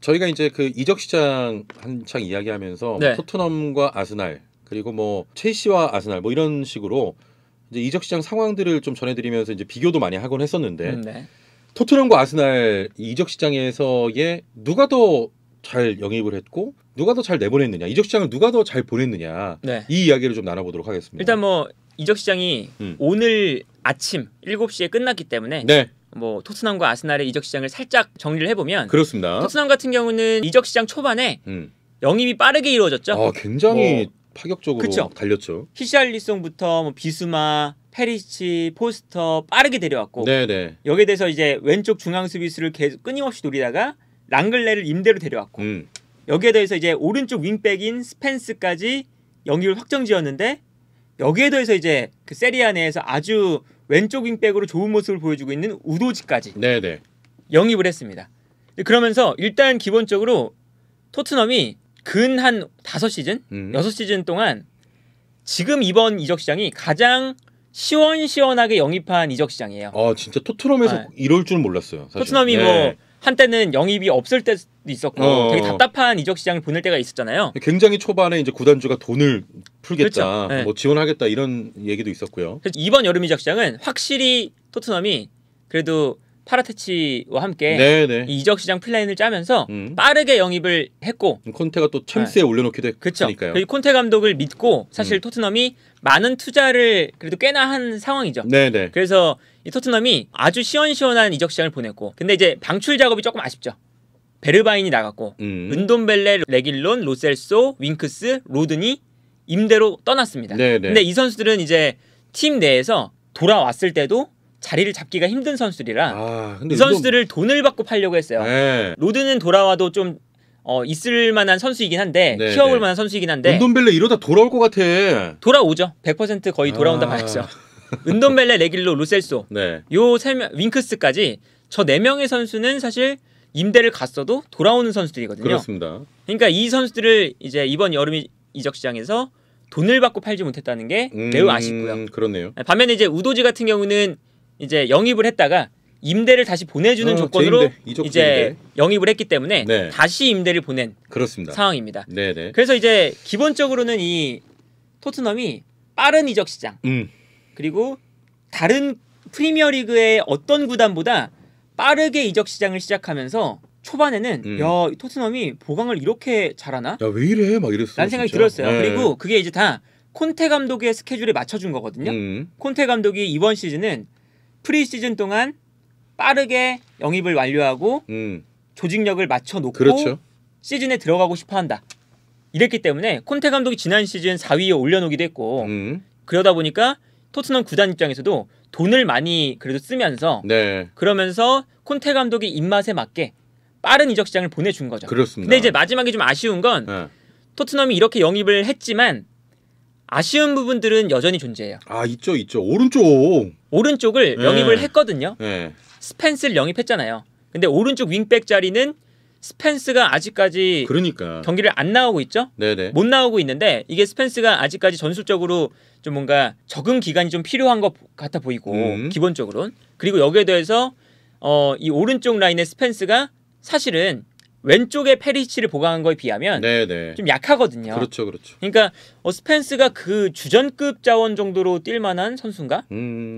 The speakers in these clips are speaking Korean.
저희가 이제 그 이적 시장 한창 이야기하면서 네. 토트넘과 아스날 그리고 뭐 첼시와 아스날 뭐 이런 식으로 이제 이적 시장 상황들을 좀 전해드리면서 이제 비교도 많이 하곤 했었는데 네. 토트넘과 아스날 이 이적 시장에서의 누가 더 잘 영입을 했고 누가 더 잘 내보냈느냐, 이적 시장을 누가 더 잘 보냈느냐, 네. 이 이야기를 좀 나눠보도록 하겠습니다. 일단 뭐 이적 시장이 오늘 아침 7시에 끝났기 때문에 네, 뭐 토트넘과 아스날의 이적 시장을 살짝 정리를 해보면 그렇습니다. 토트넘 같은 경우는 이적 시장 초반에 영입이 빠르게 이루어졌죠. 굉장히 뭐, 파격적으로 그쵸? 달렸죠. 히샬리송부터 뭐 비수마, 페리치, 포스터 빠르게 데려왔고 네네. 여기에 대해서 이제 왼쪽 중앙 수비수를 계속 끊임없이 노리다가 랑글레를 임대로 데려왔고 여기에 대해서 이제 오른쪽 윙백인 스펜스까지 영입을 확정지었는데 여기에 대해서 이제 그 세리아 내에서 아주 왼쪽 윙백으로 좋은 모습을 보여주고 있는 우도지까지 네네. 영입을 했습니다. 그러면서 일단 기본적으로 토트넘이 근 한 5시즌, 6시즌 동안 지금 이번 이적 시장이 가장 시원시원하게 영입한 이적 시장이에요. 진짜 토트넘에서 이럴 줄은 몰랐어요. 사실. 토트넘이 뭐 한때는 영입이 없을 때도 있었고 되게 답답한 이적 시장을 보낼 때가 있었잖아요. 굉장히 초반에 이제 구단주가 돈을 풀겠다, 그렇죠. 네. 뭐 지원하겠다 이런 얘기도 있었고요. 그래서 이번 여름 이적 시장은 확실히 토트넘이 그래도 파라테치와 함께 네네. 이 이적 시장 플랜을 짜면서 빠르게 영입을 했고 콘테가 또 챔스에 올려놓기도 그렇죠. 했으니까요. 그리고 콘테 감독을 믿고 사실 토트넘이 많은 투자를 그래도 꽤나 한 상황이죠. 네네. 그래서 이 토트넘이 아주 시원시원한 이적 시장을 보냈고 근데 이제 방출 작업이 조금 아쉽죠. 베르바인이 나갔고 은돔벨레, 레길론, 로셀소, 윙크스, 로드니 임대로 떠났습니다. 네네. 근데 이 선수들은 이제 팀 내에서 돌아왔을 때도 자리를 잡기가 힘든 선수들이라 근데 이 선수들을 돈을 받고 팔려고 했어요. 네. 로드는 돌아와도 좀 있을 만한 선수이긴 한데 네, 키워볼 네. 만한 선수이긴 한데 은돔벨레 이러다 돌아올 것 같아. 돌아오죠. 100% 거의 돌아온다 봐야죠. 은돔벨레, 레길로, 로셀소 네. 요 세 명, 윙크스까지 저 4명의 선수는 사실 임대를 갔어도 돌아오는 선수들이거든요. 그렇습니다. 그러니까 이 선수들을 이제 이번 여름 이적 시장에서 돈을 받고 팔지 못했다는 게 매우 아쉽고요. 그렇네요. 반면에 이제 우도지 같은 경우는 이제 영입을 했다가 임대를 다시 보내주는 조건으로 이제 영입을 했기 때문에 네. 다시 임대를 보낸 그렇습니다. 상황입니다. 네네. 그래서 이제 기본적으로는 이 토트넘이 빠른 이적 시장 그리고 다른 프리미어리그의 어떤 구단보다 빠르게 이적 시장을 시작하면서 초반에는 야 토트넘이 보강을 이렇게 잘하나? 야 왜 이래? 막 이랬어요. 라는 생각이 들었어요. 네. 그리고 그게 이제 다 콘테 감독의 스케줄에 맞춰준 거거든요. 콘테 감독이 이번 시즌은 프리시즌 동안 빠르게 영입을 완료하고 조직력을 맞춰놓고 그렇죠. 시즌에 들어가고 싶어한다. 이랬기 때문에 콘테 감독이 지난 시즌 4위에 올려놓기도 했고 그러다 보니까 토트넘 구단 입장에서도 돈을 많이 그래도 쓰면서 그러면서 콘테 감독의 입맛에 맞게 빠른 이적 시장을 보내준 거죠. 그렇습니다. 근데 이제 마지막에 좀 아쉬운 건 토트넘이 이렇게 영입을 했지만 아쉬운 부분들은 여전히 존재해요. 있죠. 오른쪽을 영입을 했거든요. 네. 스펜스를 영입했잖아요. 근데 오른쪽 윙백 자리는 스펜스가 아직까지 경기를 안 나오고 있죠. 네네. 못 나오고 있는데 이게 스펜스가 아직까지 전술적으로 좀 뭔가 적응 기간이 좀 필요한 것 같아 보이고 기본적으로는. 그리고 여기에 대해서 이 오른쪽 라인의 스펜스가 사실은 왼쪽에 페리치를 보강한 거에 비하면 좀 약하거든요. 그렇죠. 그러니까 스펜스가 그 주전급 자원 정도로 뛸 만한 선수인가?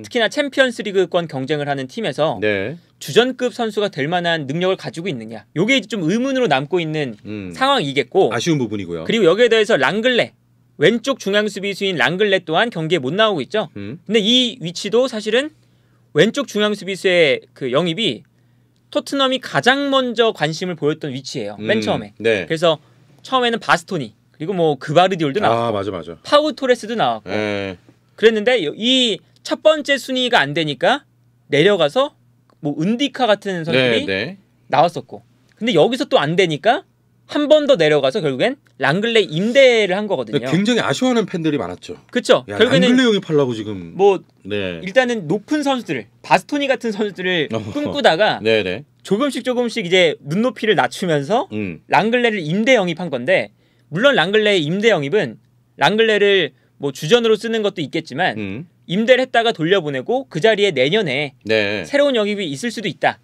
특히나 챔피언스리그권 경쟁을 하는 팀에서 주전급 선수가 될 만한 능력을 가지고 있느냐? 요게 좀 의문으로 남고 있는 상황이겠고 아쉬운 부분이고요. 그리고 여기에 대해서 랑글레 왼쪽 중앙 수비수인 랑글레 또한 경기에 못 나오고 있죠. 근데 이 위치도 사실은 왼쪽 중앙 수비수의 그 영입이 토트넘이 가장 먼저 관심을 보였던 위치예요. 맨 처음에. 그래서 처음에는 바스토니 그리고 뭐 그바르디올도 나왔고 맞아. 파우 토레스도 나왔고 그랬는데 이 첫 번째 순위가 안 되니까 내려가서 뭐 은디카 같은 선수들이 나왔었고 근데 여기서 또 안 되니까 한 번 더 내려가서 결국엔 랑글레 임대를 한 거거든요. 굉장히 아쉬워하는 팬들이 많았죠. 그렇죠. 결국에는 랑글레 영입하려고 지금 뭐 일단은 높은 선수들을 바스토니 같은 선수들을 꿈꾸다가 조금씩 이제 눈높이를 낮추면서 랑글레를 임대 영입한 건데 물론 랑글레의 임대 영입은 랑글레를 뭐 주전으로 쓰는 것도 있겠지만 임대를 했다가 돌려보내고 그 자리에 내년에 새로운 영입이 있을 수도 있다.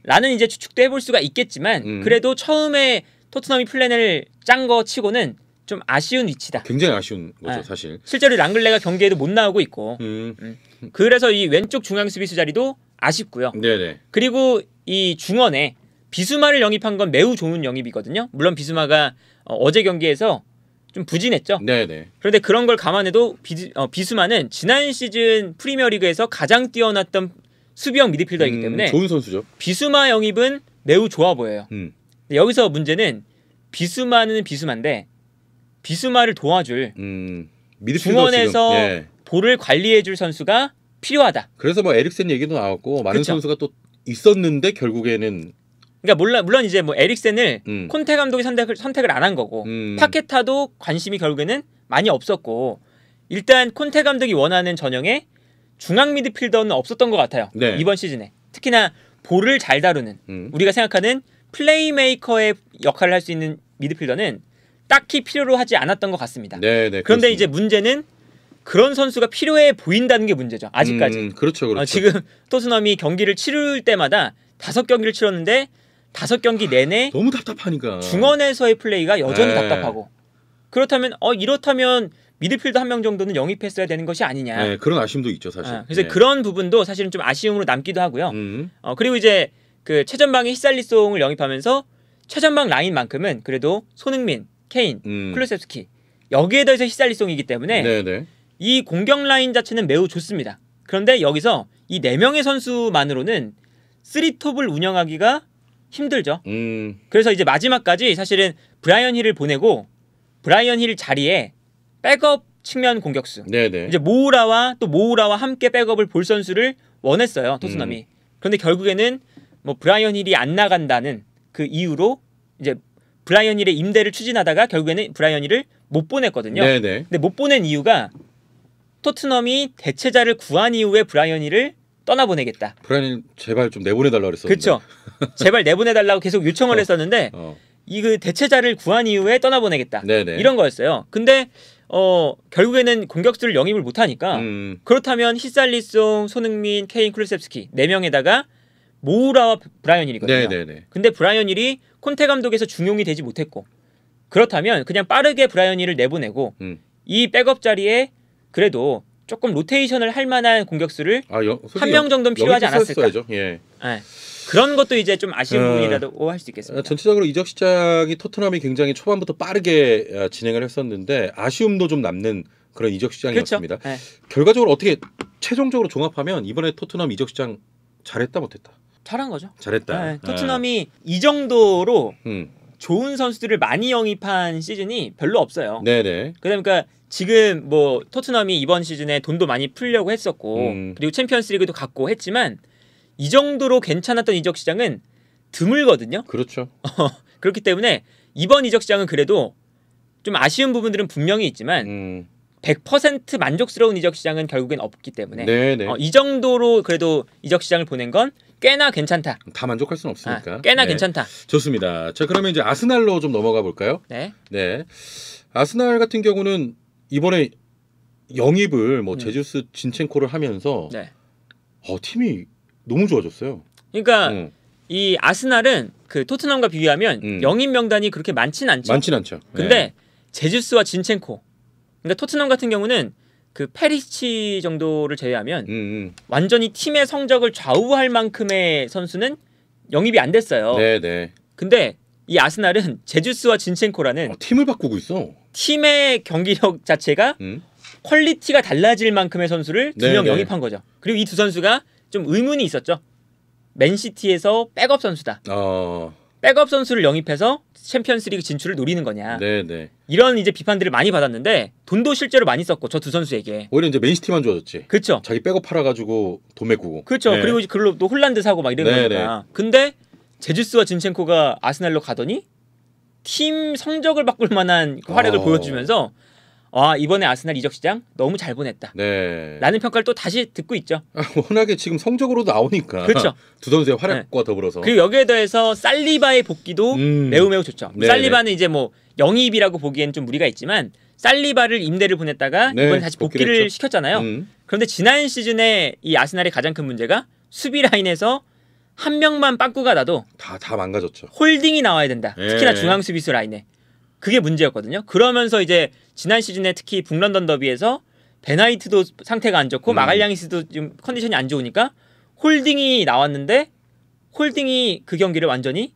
라는 이제 추측도 해볼 수가 있겠지만 그래도 처음에 토트넘이 플랜을 짠 거 치고는 좀 아쉬운 위치다. 굉장히 아쉬운 거죠, 사실. 실제로 랑글레가 경기에도 못 나오고 있고. 그래서 이 왼쪽 중앙 수비수 자리도 아쉽고요. 네네. 그리고 이 중원에 비수마를 영입한 건 매우 좋은 영입이거든요. 물론 비수마가 어제 경기에서 좀 부진했죠. 네네. 그런데 그런 걸 감안해도 비수마는 지난 시즌 프리미어리그에서 가장 뛰어났던 수비형 미드필더이기 때문에 좋은 선수죠. 비수마 영입은 매우 좋아 보여요. 여기서 문제는 비수마는 비수마인데 비수마를 도와줄 중원에서 볼을 관리해줄 선수가 필요하다. 그래서 뭐 에릭센 얘기도 나왔고 많은 그쵸? 선수가 또 있었는데 결국에는 그러니까 물론 이제 뭐 에릭센을 콘테 감독이 선택을 안 한 거고 파케타도 관심이 결국에는 많이 없었고 일단 콘테 감독이 원하는 전형에 중앙 미드필더는 없었던 것 같아요. 네. 이번 시즌에 특히나 볼을 잘 다루는 우리가 생각하는 플레이메이커의 역할을 할 수 있는 미드필더는 딱히 필요로 하지 않았던 것 같습니다. 네네. 그런데 그렇습니다. 이제 문제는 그런 선수가 필요해 보인다는 게 문제죠. 아직까지. 그렇죠, 그렇죠. 지금 토트넘이 경기를 치를 때마다 5경기를 치렀는데 5경기 내내 너무 답답하니까 중원에서의 플레이가 여전히 네. 답답하고 그렇다면 이렇다면 미드필더 한 명 정도는 영입했어야 되는 것이 아니냐. 네, 그런 아쉬움도 있죠, 사실. 그래서 네. 그런 부분도 사실은 좀 아쉬움으로 남기도 하고요. 그리고 이제 그 최전방에 히살리송을 영입하면서 최전방 라인만큼은 그래도 손흥민, 케인, 클루셉스키 여기에 더해서 히살리송이기 때문에 네네. 이 공격 라인 자체는 매우 좋습니다. 그런데 여기서 이 4명의 선수만으로는 3톱을 운영하기가 힘들죠. 그래서 이제 마지막까지 사실은 브라이언 힐을 보내고 브라이언 힐 자리에 백업 측면 공격수 네네. 이제 모우라와 함께 백업을 볼 선수를 원했어요. 토트넘이. 그런데 결국에는 뭐 브라이언 힐이 안 나간다는 그 이유로 이제 브라이언 힐의 임대를 추진하다가 결국에는 브라이언 힐을 못 보냈거든요. 네네. 근데 못 보낸 이유가 토트넘이 대체자를 구한 이후에 브라이언 힐을 떠나보내겠다. 브라이언 제발 좀 내보내달라 그랬었는데. 그렇죠. 제발 내보내달라고 계속 요청을 했었는데 이 그 대체자를 구한 이후에 떠나보내겠다. 네네. 이런 거였어요. 근데 결국에는 공격수를 영입을 못하니까 그렇다면 히살리송, 손흥민, 케인, 클루셉스키 4명에다가 모우라와 브라이언 힐이거든요. 네네네. 근데 브라이언 힐이 콘테 감독에서 중용이 되지 못했고 그렇다면 그냥 빠르게 브라이언 힐을 내보내고 이 백업 자리에 그래도 조금 로테이션을 할 만한 공격수를 한 명 정도는 필요하지 않았을까. 예. 네. 그런 것도 이제 좀 아쉬운 부분이라고 할 수 있겠습니다. 전체적으로 이적 시장이 토트넘이 굉장히 초반부터 빠르게 진행을 했었는데 아쉬움도 좀 남는 그런 이적 시장이었습니다. 그렇죠? 네. 결과적으로 어떻게 최종적으로 종합하면 이번에 토트넘 이적 시장 잘했다 못했다? 잘한 거죠. 잘했다. 네. 토트넘이 이 정도로 좋은 선수들을 많이 영입한 시즌이 별로 없어요. 네네. 그러니까 지금 뭐 토트넘이 이번 시즌에 돈도 많이 풀려고 했었고 그리고 챔피언스리그도 갖고 했지만 이 정도로 괜찮았던 이적 시장은 드물거든요. 그렇죠. 그렇기 때문에 이번 이적 시장은 그래도 좀 아쉬운 부분들은 분명히 있지만 100% 만족스러운 이적 시장은 결국엔 없기 때문에 네네. 이 정도로 그래도 이적 시장을 보낸 건 꽤나 괜찮다. 다 만족할 수는 없으니까. 꽤나 괜찮다. 좋습니다. 자, 그러면 이제 아스날로 좀 넘어가 볼까요? 네. 네. 아스날 같은 경우는 이번에 영입을 뭐 제주스 진첸코를 하면서 네. 팀이 너무 좋아졌어요. 그러니까 이 아스날은 그 토트넘과 비교하면 영입 명단이 그렇게 많진 않죠. 많진 않죠. 근데 네. 제주스와 진첸코. 그러니까 토트넘 같은 경우는 그 페리치 정도를 제외하면 완전히 팀의 성적을 좌우할 만큼의 선수는 영입이 안 됐어요. 네네. 근데 이 아스날은 제주스와 진첸코라는 팀을 바꾸고 있어. 팀의 경기력 자체가 퀄리티가 달라질 만큼의 선수를 2명 영입한 거죠. 그리고 이 두 선수가 좀 의문이 있었죠. 맨시티에서 백업 선수다. 백업 선수를 영입해서 챔피언스리그 진출을 노리는 거냐. 네네. 이런 이제 비판들을 많이 받았는데 돈도 실제로 많이 썼고 저 두 선수에게. 오히려 이제 맨시티만 좋아졌지. 그렇죠. 자기 백업 팔아가지고 돈 메꾸고. 그렇죠. 네. 그리고 그걸로 또 홀란드 사고 막 이런 거니까. 근데 제주스와 진첸코가 아스날로 가더니 팀 성적을 바꿀 만한 활약을 보여주면서 이번에 아스날 이적 시장 너무 잘 보냈다. 네. 라는 평가를 또 다시 듣고 있죠. 워낙에 지금 성적으로도 나오니까. 그렇죠. 두 선수의 활약과 더불어서. 그리고 여기에 더해서 살리바의 복귀도 매우 좋죠. 네네. 살리바는 이제 뭐 영입이라고 보기엔 좀 무리가 있지만 살리바를 임대를 보냈다가 이번에 다시 복귀를 시켰잖아요. 그런데 지난 시즌에 이 아스날의 가장 큰 문제가 수비 라인에서 한 명만 빵꾸가 나도 다 망가졌죠. 홀딩이 나와야 된다. 예. 특히나 중앙 수비수 라인에. 그게 문제였거든요. 그러면서 이제 지난 시즌에 특히 북런던 더비에서 베나이트도 상태가 안 좋고 마갈량이스도 좀 컨디션이 안 좋으니까 홀딩이 나왔는데 홀딩이 그 경기를 완전히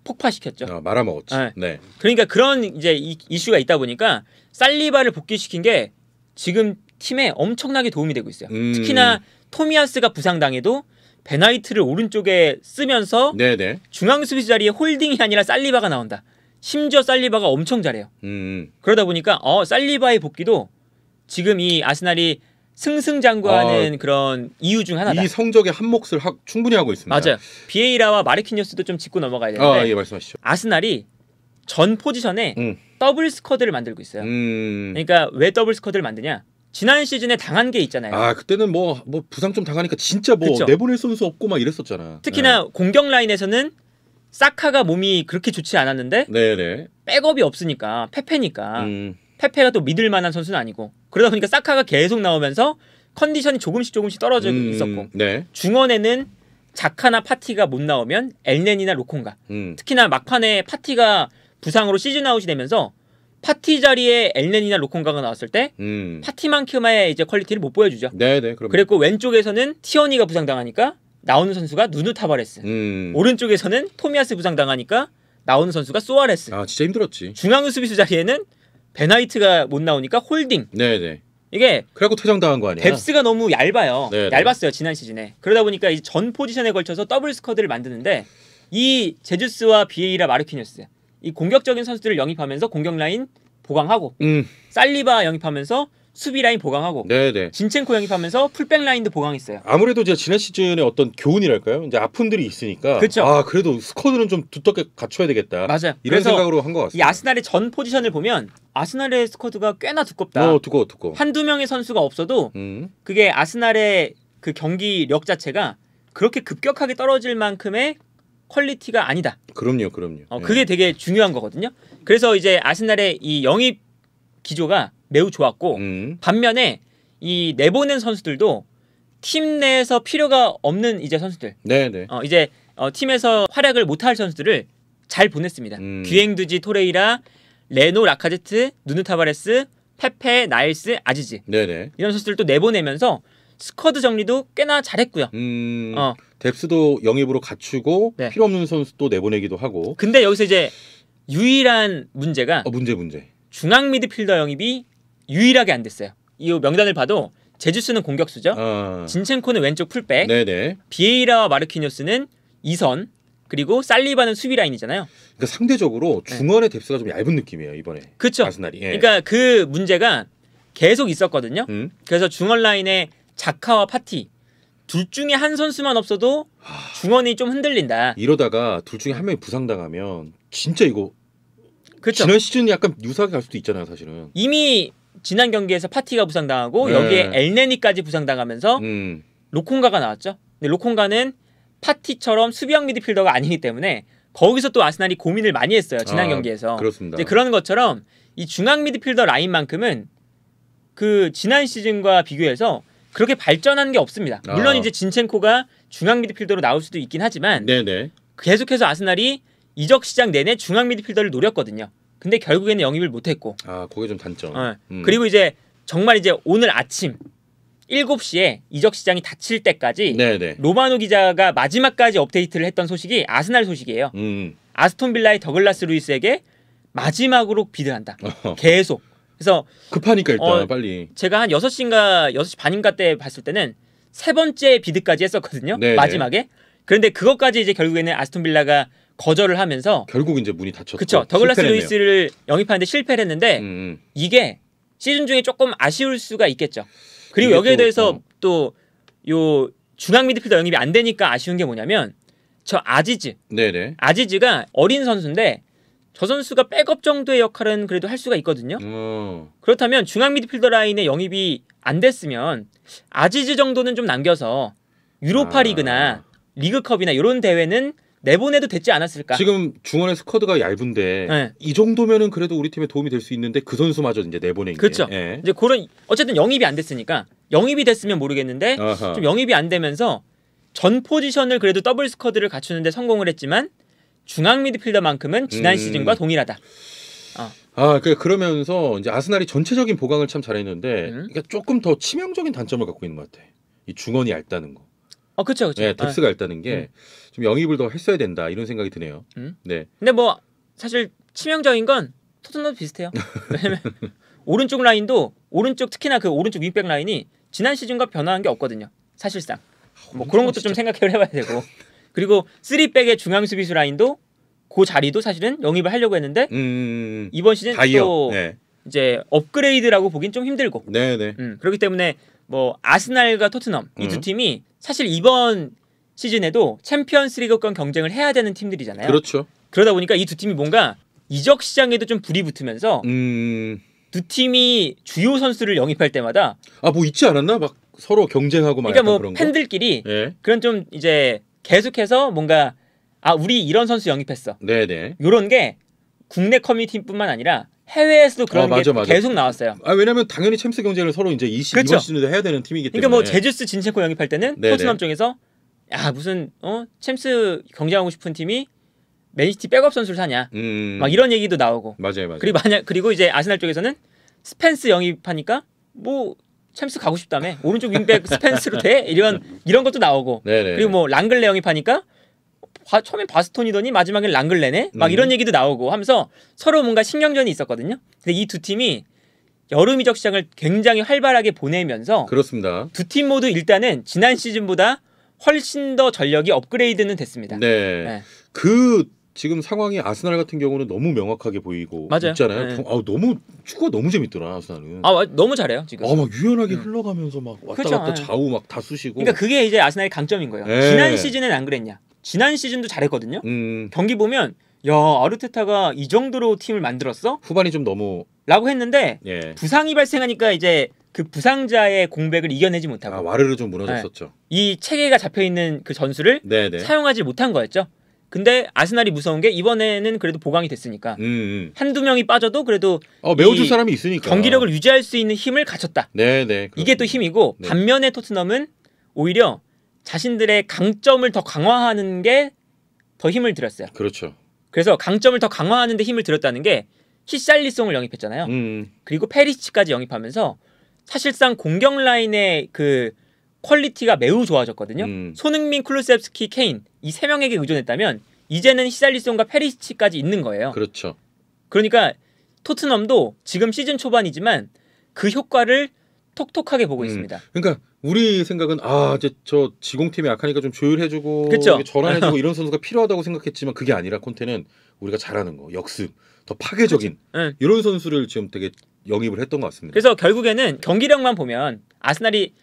폭파시켰죠. 말아먹었지. 네. 네. 그러니까 그런 이제 이슈가 있다 보니까 살리바를 복귀시킨 게 지금 팀에 엄청나게 도움이 되고 있어요. 특히나 토미야스가 부상당해도 베나이트를 오른쪽에 쓰면서 네네. 중앙 수비수 자리에 홀딩이 아니라 살리바가 나온다. 심지어 살리바가 엄청 잘해요. 그러다 보니까 살리바의 복귀도 지금 이 아스날이 승승장구하는 그런 이유 중 하나다. 이 성적의 한 몫을 충분히 하고 있습니다. 맞아요. 비에이라와 마르키뉴스도 좀 짚고 넘어가야 되는데 예, 말씀하시죠. 아스날이 전 포지션에 더블 스쿼드를 만들고 있어요. 그러니까 왜 더블 스쿼드를 만드냐? 지난 시즌에 당한 게 있잖아요. 그때는 뭐 부상 좀 당하니까 진짜 그쵸? 내보낼 선수 없고 막 이랬었잖아. 특히나 공격 라인에서는 사카가 몸이 그렇게 좋지 않았는데 네네. 백업이 없으니까 페페니까 페페가 또 믿을 만한 선수는 아니고 그러다 보니까 사카가 계속 나오면서 컨디션이 조금씩 떨어져 있었고 네. 중원에는 자카나 파티가 못 나오면 엘넨이나 로콩가 특히나 막판에 파티가 부상으로 시즌 아웃이 되면서 파티 자리에 엘넨이나 로콩가가 나왔을 때 파티만큼의 이제 퀄리티를 못 보여주죠. 네네. 그랬고 왼쪽에서는 티어니가 부상당하니까 나오는 선수가 누누 타바레스. 오른쪽에서는 토미야스 부상당하니까 나오는 선수가 소아레스. 진짜 힘들었지. 중앙 수비수 자리에는 베나이트가 못 나오니까 홀딩. 네네. 이게 그래갖고 퇴장당한 거 아니야? 뎁스가 너무 얇아요. 네네. 얇았어요 지난 시즌에. 그러다 보니까 이 전 포지션에 걸쳐서 더블 스쿼드를 만드는데 이 제주스와 비에이라 마르키뉴스 이 공격적인 선수들을 영입하면서 공격 라인 보강하고 살리바 영입하면서 수비 라인 보강하고 네네. 진첸코 영입하면서 풀백 라인도 보강했어요. 아무래도 이제 지난 시즌에 어떤 교훈이랄까요? 이제 아픔들이 있으니까 그쵸. 그래도 스쿼드는 좀 두텁게 갖춰야 되겠다. 맞아요. 이런 생각으로 한 것 이 같습니다. 아스날의 전 포지션을 보면 아스날의 스쿼드가 꽤나 두껍다. 두꺼워. 한두 명의 선수가 없어도 그게 아스날의 그 경기력 자체가 그렇게 급격하게 떨어질 만큼의 퀄리티가 아니다. 그럼요. 그게 되게 중요한 거거든요. 그래서 이제 아스날의 이 영입 기조가 매우 좋았고 반면에 이 내보낸 선수들도 팀 내에서 필요가 없는 이제 선수들, 네네. 팀에서 활약을 못할 선수들을 잘 보냈습니다. 귀행두지, 토레이라, 레노, 라카제트, 누누 타바레스, 페페, 나일스, 아지지 네네. 이런 선수들도 내보내면서 스쿼드 정리도 꽤나 잘했고요. 뎁스도 영입으로 갖추고 네. 필요 없는 선수 또 내보내기도 하고. 근데 여기서 이제 유일한 문제가 문제. 중앙 미드필더 영입이 유일하게 안 됐어요. 이 명단을 봐도 제주스는 공격수죠. 진첸코는 왼쪽 풀백, 네네. 비에이라와 마르키뉴스는 2선, 그리고 살리바는 수비 라인이잖아요. 그러니까 상대적으로 중원의 뎁스가 좀 얇은 느낌이에요 이번에. 그렇죠. 아스날이. 그러니까 그 문제가 계속 있었거든요. 그래서 중원 라인에 자카와 파티 둘 중에 한 선수만 없어도 중원이 좀 흔들린다. 이러다가 둘 중에 한 명이 부상당하면 진짜 이거 그렇죠. 지난 시즌 약간 유사하게 갈 수도 있잖아요 사실은. 이미 지난 경기에서 파티가 부상당하고 여기에 엘네니까지 부상당하면서 로콩가가 나왔죠. 근데 로콩가는 파티처럼 수비형 미드필더가 아니기 때문에 거기서 또 아스날이 고민을 많이 했어요. 지난 경기에서. 그렇습니다. 이제 그런 것처럼 이 중앙 미드필더 라인만큼은 그 지난 시즌과 비교해서 그렇게 발전한 게 없습니다. 물론 이제 진첸코가 중앙 미드필더로 나올 수도 있긴 하지만 네네. 계속해서 아스날이 이적 시장 내내 중앙 미드필더를 노렸거든요. 근데 결국에는 영입을 못했고. 그게 좀 단점. 그리고 이제 정말 이제 오늘 아침 7시에 이적 시장이 닫힐 때까지 네네. 로마노 기자가 마지막까지 업데이트를 했던 소식이 아스날 소식이에요. 아스톤 빌라의 더글라스 루이스에게 마지막으로 비드한다. 계속. 그래서 급하니까 일단 빨리. 제가 한 6시인가 6시 반인가 때 봤을 때는 세 번째 비드까지 했었거든요. 네네. 마지막에. 그런데 그것까지 이제 결국에는 아스톤 빌라가 거절을 하면서 결국 이제 문이 닫혔고. 그렇죠. 더글라스 루이스를 영입하는데 실패를 했는데 이게 시즌 중에 조금 아쉬울 수가 있겠죠. 그리고 여기에 대해서 또 요 중앙 미드필더 영입이 안 되니까 아쉬운 게 뭐냐면 저 아지즈. 네네. 아지즈가 어린 선수인데 저 선수가 백업 정도의 역할은 그래도 할 수가 있거든요. 그렇다면 중앙 미드필더 라인의 영입이 안 됐으면 아지즈 정도는 좀 남겨서 유로파 리그나 리그컵이나 이런 대회는 내보내도 됐지 않았을까? 지금 중원의 스쿼드가 얇은데 네. 이 정도면은 그래도 우리 팀에 도움이 될 수 있는데 그 선수마저 이제 내보낸 게. 그렇죠. 예. 이제 그런 어쨌든 영입이 안 됐으니까 영입이 됐으면 모르겠는데 좀 영입이 안 되면서 전 포지션을 그래도 더블 스쿼드를 갖추는데 성공을 했지만 중앙 미드필더만큼은 지난 시즌과 동일하다. 그러면서 이제 아스날이 전체적인 보강을 참 잘했는데 그러니까 조금 더 치명적인 단점을 갖고 있는 것 같아. 이 중원이 얇다는 거. 그렇죠. 네, 뎁스가 얇다는 게 좀 영입을 더 했어야 된다 이런 생각이 드네요. 네. 근데 뭐 사실 치명적인 건 토트넘도 비슷해요. 왜냐면 오른쪽 라인도 오른쪽 특히나 그 오른쪽 윙백 라인이 지난 시즌과 변화한 게 없거든요. 사실상. 뭐 그런 것도 좀 생각을 해봐야 되고. 그리고 3백의 중앙 수비수 라인도 그 자리도 사실은 영입을 하려고 했는데 이번 시즌 또 이제 업그레이드라고 보긴 좀 힘들고. 네네. 그렇기 때문에 뭐 아스날과 토트넘 이 두 팀이 사실 이번 시즌에도 챔피언스리그권 경쟁을 해야 되는 팀들이잖아요. 그렇죠. 그러다 보니까 이 두 팀이 뭔가 이적 시장에도 좀 불이 붙으면서 두 팀이 주요 선수를 영입할 때마다 뭐 있지 않았나? 막 서로 경쟁하고 막 그러니까 뭐 그런 거? 팬들끼리 그런 좀 이제 계속해서 뭔가 우리 이런 선수 영입했어. 네네. 이런 게 국내 커뮤니티뿐만 아니라 해외에서도 그런 게 계속 나왔어요. 왜냐면 당연히 챔스 경쟁을 서로 이제 이번 시즌에도 해야 되는 팀이기 때문에. 그러니까 뭐 제주스 진첸코 영입할 때는 네네. 토트넘 쪽에서 무슨 챔스 경쟁하고 싶은 팀이 맨시티 백업 선수를 사냐. 막 이런 얘기도 나오고. 맞아요. 그리고 이제 아스날 쪽에서는 스펜스 영입하니까 뭐 챔스 가고 싶다며. 오른쪽 윙백 스펜스로 돼? 이런 것도 나오고. 네네. 그리고 뭐 랑글레 영입하니까 처음엔 바스톤이더니 마지막엔 랑글레네. 막 이런 얘기도 나오고 하면서 서로 뭔가 신경전이 있었거든요. 근데 이 두 팀이 여름 이적 시장을 굉장히 활발하게 보내면서 그렇습니다. 두 팀 모두 일단은 지난 시즌보다 훨씬 더 전력이 업그레이드는 됐습니다. 네. 지금 상황이 아스날 같은 경우는 너무 명확하게 보이고 있잖아요. 네. 너무 축구가 너무 재밌더라 아스날은. 너무 잘해요 지금. 막 유연하게 흘러가면서 막 왔다 갔다 좌우 막 다 쑤시고. 그러니까 그게 이제 아스날의 강점인 거예요. 지난 시즌엔 안 그랬냐? 지난 시즌도 잘했거든요. 경기 보면 아르테타가 이 정도로 팀을 만들었어? 후반이 좀 너무 라고 했는데 부상이 발생하니까 이제 그 부상자의 공백을 이겨내지 못하고 와르르 좀 무너졌었죠. 이 체계가 잡혀 있는 그 전술을 사용하지 못한 거였죠. 근데 아스날이 무서운 게 이번에는 그래도 보강이 됐으니까 한두 명이 빠져도 그래도 메워줄 사람이 있으니까 경기력을 유지할 수 있는 힘을 갖췄다. 네네. 이게 또 힘이고 반면에 토트넘은 오히려 자신들의 강점을 더 강화하는 게 더 힘을 들였어요. 그렇죠. 그래서 강점을 더 강화하는 데 힘을 들였다는 게 히샬리송을 영입했잖아요. 그리고 페리시치까지 영입하면서 사실상 공격 라인의 그 퀄리티가 매우 좋아졌거든요. 손흥민, 클루셉스키, 케인 이 세 명에게 의존했다면 이제는 히샬리송과 페리시치까지 있는 거예요. 그렇죠. 그러니까 토트넘도 지금 시즌 초반이지만 그 효과를 톡톡하게 보고 있습니다. 그러니까 우리 생각은 이제 저 지공팀이 약하니까 좀 조율해주고 전환해주고 이런 선수가 필요하다고 생각했지만 그게 아니라 콘테는 우리가 잘하는 거 역습 더 파괴적인 이런 선수를 지금 되게 영입을 했던 것 같습니다. 그래서 결국에는 경기력만 보면 아스날이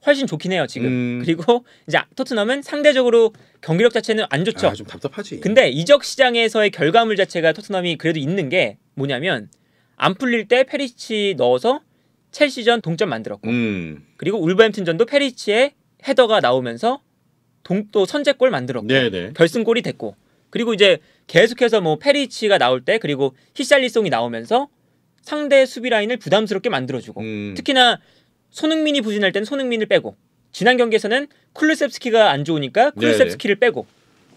훨씬 좋긴 해요 지금. 그리고 이제 토트넘은 상대적으로 경기력 자체는 안 좋죠. 좀 답답하지. 근데 이적 시장에서의 결과물 자체가 토트넘이 그래도 있는 게 뭐냐면 안 풀릴 때 페리시치 넣어서 첼시전 동점 만들었고 그리고 울버햄튼전도 페리시치의 헤더가 나오면서 또 선제골 만들었고 결승골이 됐고 그리고 이제 계속해서 뭐 페리시치가 나올 때 그리고 히샬리송이 나오면서 상대 수비 라인을 부담스럽게 만들어주고 특히나 손흥민이 부진할 때는 손흥민을 빼고 지난 경기에서는 쿨루셉스키가 안 좋으니까 쿨루셉스키를 빼고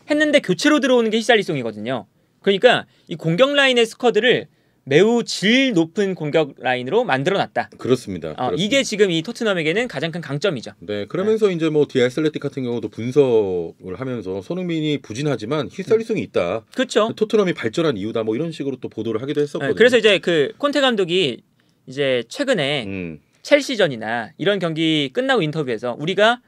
했는데 교체로 들어오는 게 히샬리송이거든요. 그러니까 이 공격 라인의 스쿼드를 매우 질 높은 공격 라인으로 만들어놨다. 그렇습니다. 이게 지금 이 토트넘에게는 가장 큰 강점이죠. 네, 그러면서 이제 뭐 디아슬레틱 같은 경우도 분석을 하면서 손흥민이 부진하지만 히샬리송이 있다. 그렇죠. 토트넘이 발전한 이유다. 뭐 이런 식으로 또 보도를 하기도 했었거든요. 그래서 이제 그 콘테 감독이 이제 최근에 첼시전이나 이런 경기 끝나고 인터뷰에서 우리가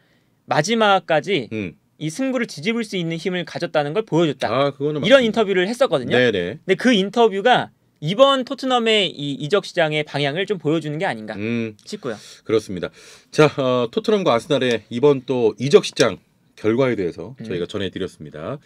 마지막까지 이 승부를 뒤집을 수 있는 힘을 가졌다는 걸 보여줬다. 그거는 이런 인터뷰를 했었거든요. 네네. 근데 그 인터뷰가 이번 토트넘의 이 이적 시장의 방향을 좀 보여주는 게 아닌가 싶고요. 그렇습니다. 자, 토트넘과 아스날의 이번 또 이적 시장 결과에 대해서 저희가 전해드렸습니다.